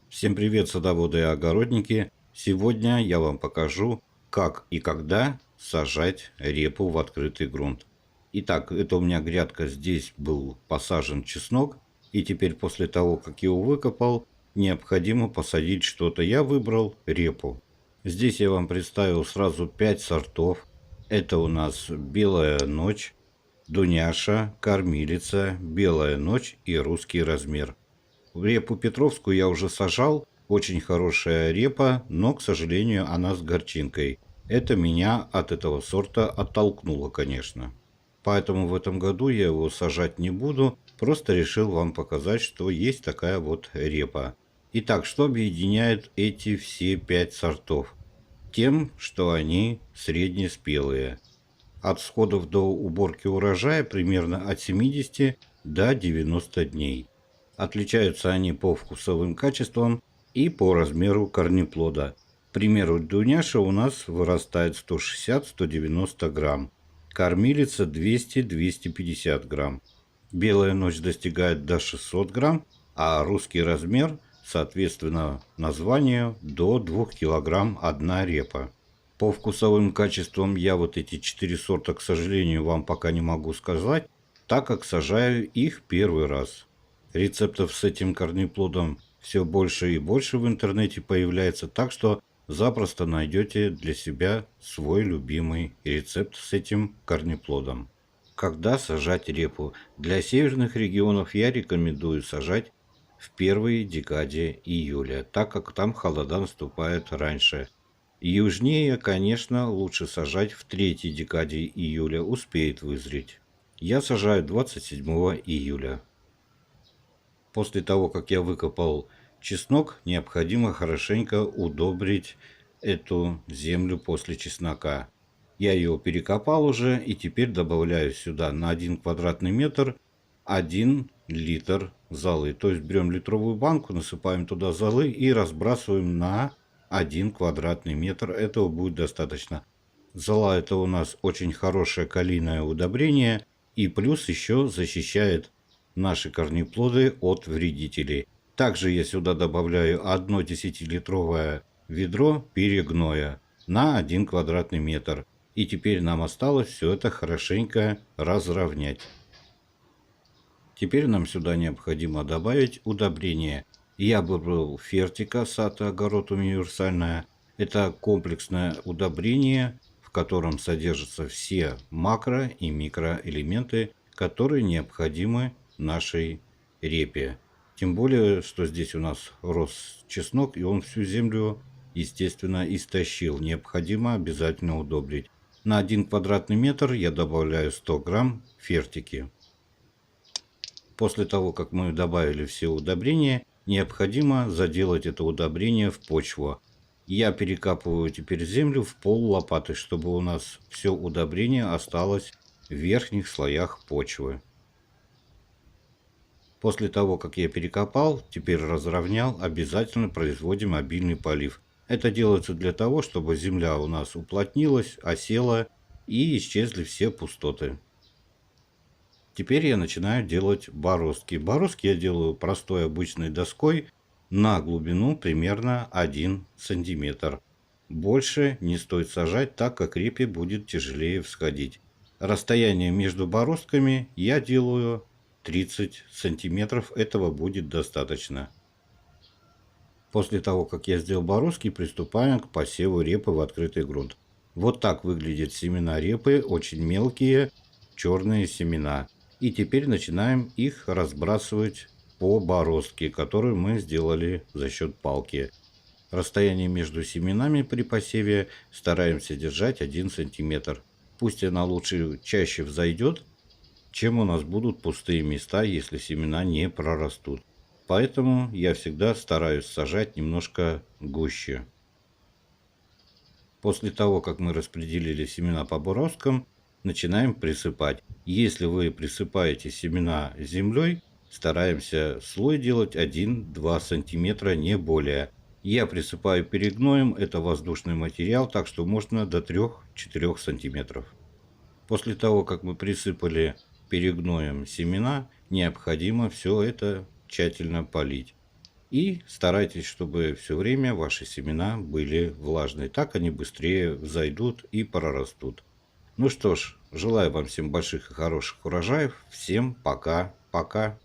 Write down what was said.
Всем привет, садоводы и огородники! Сегодня я вам покажу, как и когда сажать репу в открытый грунт. Итак, это у меня грядка, здесь был посажен чеснок, и теперь после того, как его выкопал, необходимо посадить что-то. Я выбрал репу. Здесь я вам представил сразу 5 сортов. Это у нас белая ночь, дуняша, кормилица, белая ночь и русский размер. Репу петровскую я уже сажал, очень хорошая репа, но, к сожалению, она с горчинкой. Это меня от этого сорта оттолкнуло, конечно. Поэтому в этом году я его сажать не буду, просто решил вам показать, что есть такая вот репа. Итак, что объединяет эти все 5 сортов? Тем, что они среднеспелые. От всходов до уборки урожая примерно от 70 до 90 дней. Отличаются они по вкусовым качествам и по размеру корнеплода. К примеру, дуняша у нас вырастает 160-190 грамм, кормилица 200-250 грамм. Белая ночь достигает до 600 грамм, а русский размер, соответственно, названию, до 2 килограмм одна репа. По вкусовым качествам я вот эти 4 сорта, к сожалению, вам пока не могу сказать, так как сажаю их первый раз. Рецептов с этим корнеплодом все больше и больше в интернете появляется, так что запросто найдете для себя свой любимый рецепт с этим корнеплодом. Когда сажать репу? Для северных регионов я рекомендую сажать в первой декаде июля, так как там холода наступают раньше. Южнее, конечно, лучше сажать в третьей декаде июля, успеет вызреть. Я сажаю 27 июля. После того, как я выкопал чеснок, необходимо хорошенько удобрить эту землю после чеснока. Я ее перекопал уже и теперь добавляю сюда на 1 квадратный метр 1 литр золы. То есть берем литровую банку, насыпаем туда золы и разбрасываем на 1 квадратный метр. Этого будет достаточно. Зола это у нас очень хорошее калийное удобрение и плюс еще защищает наши корнеплоды от вредителей. Также я сюда добавляю 1 10-литровое ведро перегноя на 1 квадратный метр. И теперь нам осталось все это хорошенько разровнять. Теперь нам сюда необходимо добавить удобрение. Я выбрал Фертика Сато Огород универсальное. Это комплексное удобрение, в котором содержатся все макро- и микроэлементы, которые необходимы нашей репе. Тем более, что здесь у нас рос чеснок, и он всю землю, естественно, истощил. Необходимо обязательно удобрить. На 1 квадратный метр я добавляю 100 грамм фертики. После того, как мы добавили все удобрения, необходимо заделать это удобрение в почву. Я перекапываю теперь землю в пол лопаты, чтобы у нас все удобрение осталось в верхних слоях почвы. После того, как я перекопал, теперь разровнял, обязательно производим обильный полив. Это делается для того, чтобы земля у нас уплотнилась, осела и исчезли все пустоты. Теперь я начинаю делать бороздки. Бороздки я делаю простой обычной доской на глубину примерно 1 сантиметр. Больше не стоит сажать, так как репе будет тяжелее всходить. Расстояние между бороздками я делаю 30 сантиметров, этого будет достаточно. После того, как я сделал бороздки, приступаем к посеву репы в открытый грунт. Вот так выглядят семена репы, очень мелкие черные семена. И теперь начинаем их разбрасывать по бороздке, которую мы сделали за счет палки. Расстояние между семенами при посеве стараемся держать 1 сантиметр. Пусть она лучше чаще взойдет, чем у нас будут пустые места, если семена не прорастут. Поэтому я всегда стараюсь сажать немножко гуще. После того, как мы распределили семена по бороздкам, начинаем присыпать. Если вы присыпаете семена землей, стараемся слой делать 1-2 сантиметра, не более. Я присыпаю перегноем, это воздушный материал, так что можно до 3-4 сантиметров. После того, как мы присыпали перегноем семена, необходимо все это тщательно полить. И старайтесь, чтобы все время ваши семена были влажные. Так они быстрее взойдут и прорастут. Ну что ж, желаю вам всем больших и хороших урожаев. Всем пока-пока.